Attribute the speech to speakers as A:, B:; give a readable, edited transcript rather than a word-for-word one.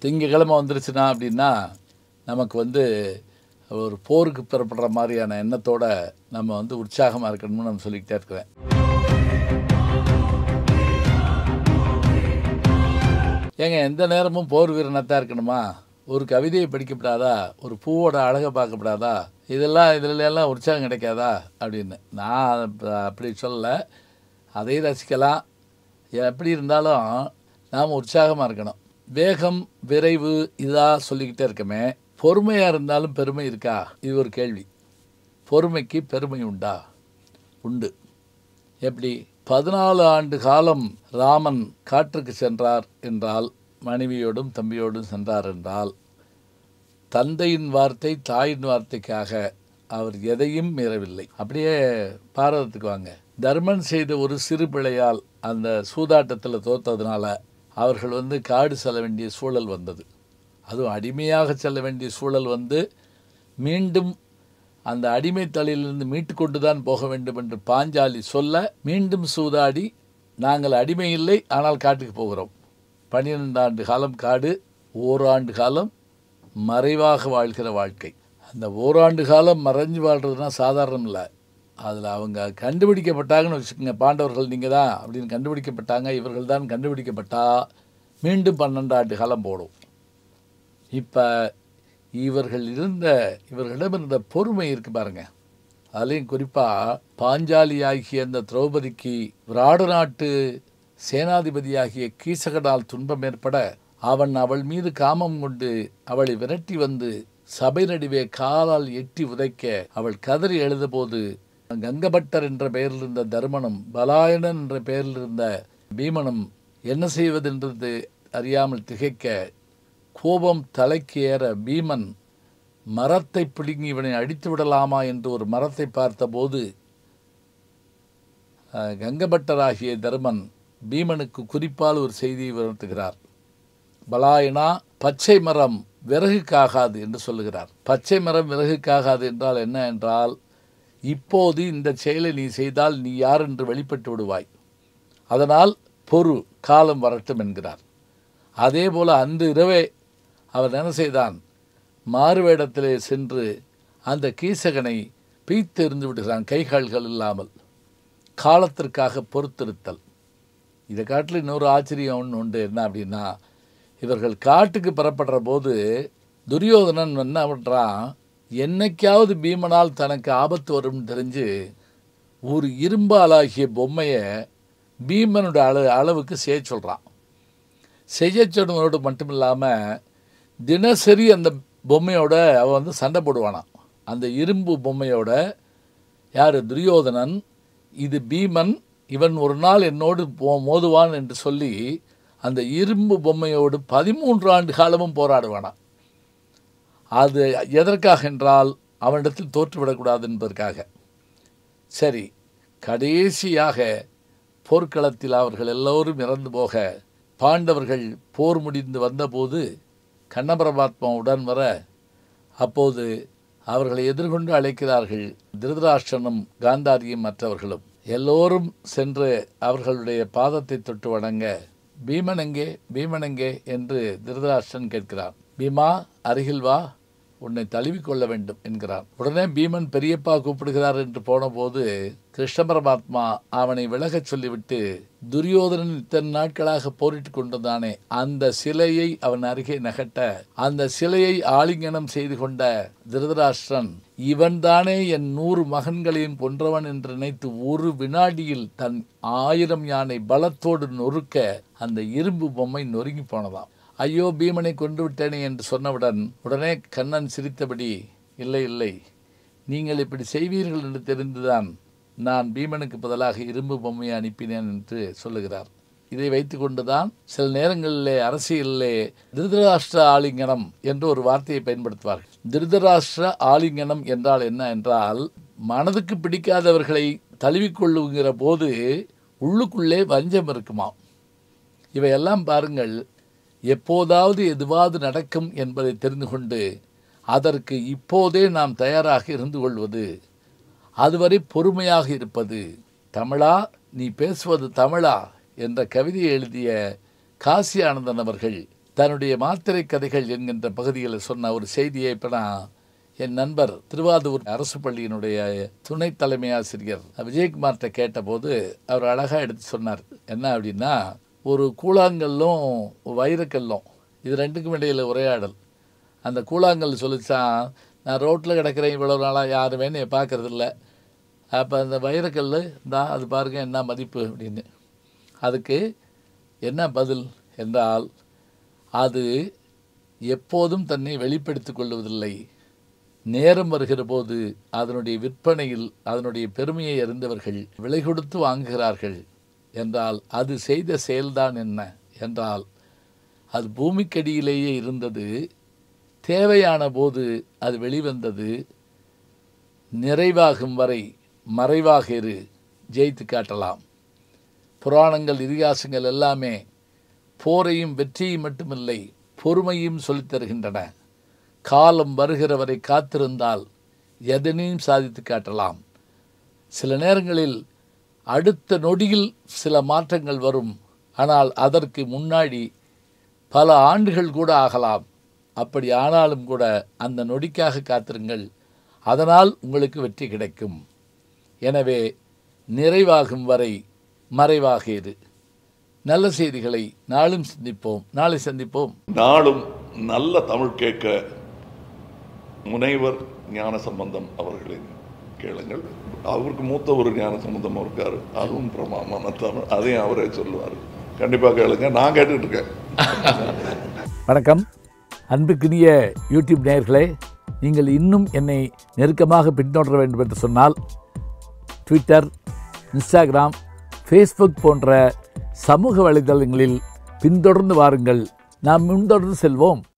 A: திங்கக்கிழமை வந்துருச்சுன்னா அப்படின்னா நமக்கு வந்து ஒரு போருக்கு பெறப்படுற மாதிரியான எண்ணத்தோட நம்ம வந்து உற்சாகமாக இருக்கணும்னு நம்ம சொல்லிக்கிட்டே இருக்கிறேன். ஏங்க எந்த நேரமும் போர் வீரனாக இருக்கணுமா? ஒரு கவிதையை படிக்கப்படாதா? ஒரு பூவோட அழகை பார்க்கப்படாதா? இதுலெல்லாம் உற்சாகம் கிடைக்காதா அப்படின்னு நான் அப்படி சொல்லலை. அதை ரசிக்கலாம். எப்படி இருந்தாலும் நாம் உற்சாகமாக இருக்கணும். வேகம், விரைவு இதாக சொல்லிக்கிட்டே இருக்கமே. பொறுமையாக இருந்தாலும் பெருமை இருக்கா? இது ஒரு கேள்வி. பொறுமைக்கு பெருமை உண்டா? உண்டு. எப்படி? 14 ஆண்டு காலம் ராமன் காற்றுக்கு சென்றார் என்றால், மனைவியோடும் தம்பியோடும் சென்றார் என்றால், தந்தையின் வார்த்தை தாயின் வார்த்தைக்காக அவர் எதையும் மீறவில்லை. அப்படியே பாரதத்துக்கு வாங்க. தர்மன் செய்த ஒரு சிறு பிழையால் அந்த சூதாட்டத்தில் தோற்றதுனால அவர்கள் வந்து காடு செல்ல வேண்டிய சூழல் வந்தது. அதுவும் அடிமையாக செல்ல வேண்டிய சூழல் வந்து மீண்டும் அந்த அடிமை தலையிலிருந்து மீட்டு கொண்டு தான் போக வேண்டும் என்று பாஞ்சாலி சொல்ல, மீண்டும் சூதாடி நாங்கள் அடிமை இல்லை ஆனால் காட்டுக்கு போகிறோம். 12 ஆண்டு காலம் காடு, ஓராண்டு காலம் மறைவாக வாழ்கிற வாழ்க்கை. அந்த ஓராண்டு காலம் மறைஞ்சு வாழ்கிறதுனா சாதாரணம் இல்லை. அதில் அவங்க கண்டுபிடிக்கப்பட்டாங்கன்னு வச்சுக்கோங்க. பாண்டவர்கள் நீங்கள் தான் அப்படின்னு கண்டுபிடிக்கப்பட்டாங்க. இவர்கள் தான் கண்டுபிடிக்கப்பட்டா மீண்டும் 12 ஆண்டு காலம் போடும். இப்போ இவர்களிடம் இருந்த பொறுமை இருக்குது பாருங்க. அதுலேயும் குறிப்பாக பாஞ்சாலி ஆகிய அந்த திரௌபதிக்கு விராட நாட்டு சேனாதிபதியாகிய கீசகனால் துன்பம் ஏற்பட அவன் அவள் மீது காமம் கொண்டு அவளை விரட்டி வந்து சபை நடுவே காலால் எட்டி உதைக்க அவள் கதறி எழுதபோது கங்கபட்டர் என்ற பெயரில் இருந்த தர்மனும் பலாயனன் என்ற பெயரில் இருந்த பீமனும் என்ன செய்வதென்றது அறியாமல் திகைக்க, கோபம் தலைக்கு ஏற பீமன் மரத்தை பிடுங்கி இவனை அடித்து விடலாமா என்று ஒரு மரத்தை பார்த்தபோது கங்கபட்டராகிய தர்மன் பீமனுக்கு குறிப்பால் ஒரு செய்தியை உணர்த்துகிறார். பலாயனா, பச்சை மரம் விறகுக்காகாது என்று சொல்லுகிறார். பச்சை மரம் விறகுக்காகாது என்றால் என்ன என்றால், இப்போது இந்த செயலை நீ செய்தால் நீ யார் என்று வெளிப்பட்டு விடுவாய். அதனால் பொறு, காலம் வரட்டும் என்கிறார். அதே போல் அன்று இரவே அவன் என்ன செய்தான்? மாறுவேடத்திலே சென்று அந்த கீசகனை பீத்தெறிந்து விடுகிறான், கைகால்கள் இல்லாமல். காலத்திற்காக பொறுத்திருத்தல். இதை காட்டில் இன்னொரு ஆச்சரியம் ஒன்று உண்டு. என்ன அப்படின்னா, இவர்கள் காட்டுக்கு புறப்படுற போது துரியோதனன் என்ன பண்ணுறான்? என்னைக்காவது பீமனால் தனக்கு ஆபத்து வரும்னு தெரிஞ்சு ஒரு இரும்பாலாகிய பொம்மையை பீமனோட அளவுக்கு செய்ய சொல்கிறான். செய்ய சொன்னதோடு மட்டும் இல்லாமல் தினசரி அந்த பொம்மையோட அவன் வந்து சண்டை போடுவானான். அந்த இரும்பு பொம்மையோட யார்? துரியோதனன். இது பீமன், இவன் ஒரு நாள் என்னோடு மோதுவான் என்று சொல்லி அந்த இரும்பு பொம்மையோடு 13 ஆண்டு காலமும் போராடுவானான். அது எதற்காக என்றால் அவனிடத்தில் தோற்றுவிடக்கூடாது என்பதற்காக. சரி, கடைசியாக போர்க்களத்தில் அவர்கள் எல்லோரும் இறந்து போக பாண்டவர்கள் போர் முடிந்து வந்தபோது கண்ணபரமாத்மாவுடன் வர, அப்போது அவர்களை எதிர்கொண்டு அழைக்கிறார்கள் திருதராஷ்டிரனும் காந்தாரியும் மற்றவர்களும். எல்லோரும் சென்று அவர்களுடைய பாதத்தை தொட்டு வணங்க, பீமன் எங்கே, பீமன் எங்கே என்று திருதராஷ்டிரன் கேட்கிறான். பீமா, அருகில் வா, உன்னை தழுவிக்கொள்ள வேண்டும் என்கிறான். உடனே பீமன் பெரியப்பா கூப்பிடுகிறார் என்று போனபோது கிருஷ்ண பரமாத்மா அவனை விலகச் சொல்லிவிட்டு, துரியோதனன் இத்தனை நாட்களாக போரிட்டு கொண்டதானே அந்த சிலையை அவன் அருகே நகட்ட, அந்த சிலையை ஆலிங்கனம் செய்து கொண்ட திருதராஷ்டிரன், இவன்தானே என் 100 மகன்களையும் கொன்றவன் என்று நினைத்து ஒரு வினாடியில் தன் 1000 யானை பலத்தோடு நொறுக்க அந்த இரும்பு பொம்மை நொறுங்கி போனதாம். ஐயோ, பீமனை கொன்று விட்டேனே என்று சொன்னவுடன் உடனே கண்ணன் சிரித்தபடி, இல்லை இல்லை, நீங்கள் இப்படி செய்வீர்கள் என்று தெரிந்துதான் நான் பீமனுக்கு பதிலாக இரும்பு பொம்மையை அனுப்பினேன் என்று சொல்லுகிறார். இதை வைத்து கொண்டுதான் சில நேரங்களிலே அரசியலிலே திருதராஷ்டிர ஆலிங்கனம் என்று ஒரு வார்த்தையை பயன்படுத்துவார்கள். திருதராஷ்டிர ஆலிங்கனம் என்றால் என்ன என்றால், மனதுக்கு பிடிக்காதவர்களை தழுவிக்கொள்ளுங்கிற போது உள்ளுக்குள்ளே வஞ்சம் இருக்குமாம். இவையெல்லாம் பாருங்கள், எப்போதாவது எதுவாவது நடக்கும் என்பதை தெரிந்து கொண்டு அதற்கு இப்போதே நாம் தயாராக இருந்து கொள்வது, அதுவரை பொறுமையாக இருப்பது. தமிழா, நீ பேசுவது தமிழா என்ற கவிதையை எழுதிய காசி ஆனந்தன் அவர்கள் தன்னுடைய மாத்திரை கதைகள் என்கின்ற பகுதியில் சொன்ன ஒரு செய்தியை இப்போ நான் என் நண்பர் திருவாதூர் அரசு பள்ளியினுடைய துணை தலைமை ஆசிரியர் விஜயகுமார்கிட்ட கேட்டபோது அவர் அழகாக எடுத்து சொன்னார். என்ன அப்படின்னா, ஒரு கூழாங்கல்லும் வைரக்கல்லும் இது ரெண்டுக்கும் இடையில் உரையாடல். அந்த கூழாங்கல் சொல்லிச்சான், நான் ரோட்டில் கிடக்கிறேன் இவ்வளோ நாளாக யாருமே என்னை பார்க்கறதில்ல. அப்போ அந்த வைரக்கல் தான் அது பாருங்கள் என்ன மதிப்பு அப்படின்னு. அதுக்கு என்ன பதில் என்றால், அது எப்போதும் தன்னை வெளிப்படுத்திக் கொள்வதில்லை. நேரம் வருகிற போது அதனுடைய விற்பனையில் அதனுடைய பெருமையை அறிந்தவர்கள் விலை கொடுத்து வாங்குகிறார்கள் என்றால் அது செய்த செயல்தான் என்ன என்றால், அது பூமிக்கடியிலேயே இருந்தது, தேவையான போது அது வெளிவந்தது, நிறைவாகும் வரை மறைவாக இரு, ஜெயித்து காட்டலாம். புராணங்கள் இதிகாசங்கள் எல்லாமே போரையும் வெற்றியும் மட்டுமில்லை, பொறுமையும் சொல்லித் தருகின்றன. காலம் வருகிற வரை காத்திருந்தால் எதனையும் சாதித்து காட்டலாம். சில நேரங்களில் அடுத்த நொடியில் சில மாற்றங்கள் வரும், ஆனால் அதற்கு முன்னாடி பல ஆண்டுகள் கூட ஆகலாம். அப்படி ஆனாலும் கூட அந்த நொடிக்காக காத்திருங்கள், அதனால் உங்களுக்கு வெற்றி கிடைக்கும். எனவே நிறைவாகும் வரை மறைவாக இரு. நல்ல செய்திகளை நாளும் சிந்திப்போம், நாளை சந்திப்போம்.
B: நாளும் நல்ல தமிழ் கேட்க முனைவர் ஞானசம்பந்தம் அவர்களின் கேளுங்கள். அவருக்கு மூத்த ஒரு ஞானசம்பந்தம் இருக்காரு, அதுவும் பிரமாமான தமிழ், அதையும் அவரே சொல்லுவார். கண்டிப்பாக கேளுங்க, நான் கேட்டுட்டு இருக்கேன்.
A: வணக்கம் அன்புக்குரிய யூடியூப் நேயர்களே, நீங்கள் இன்னும் என்னை நெருக்கமாக பின்தொடர வேண்டும் என்று சொன்னால் ட்விட்டர், இன்ஸ்டாகிராம், ஃபேஸ்புக் போன்ற சமூக வலைதளங்களில் பின்தொடர்ந்து வாருங்கள். நாம் முன்தொடர்ந்து செல்வோம்.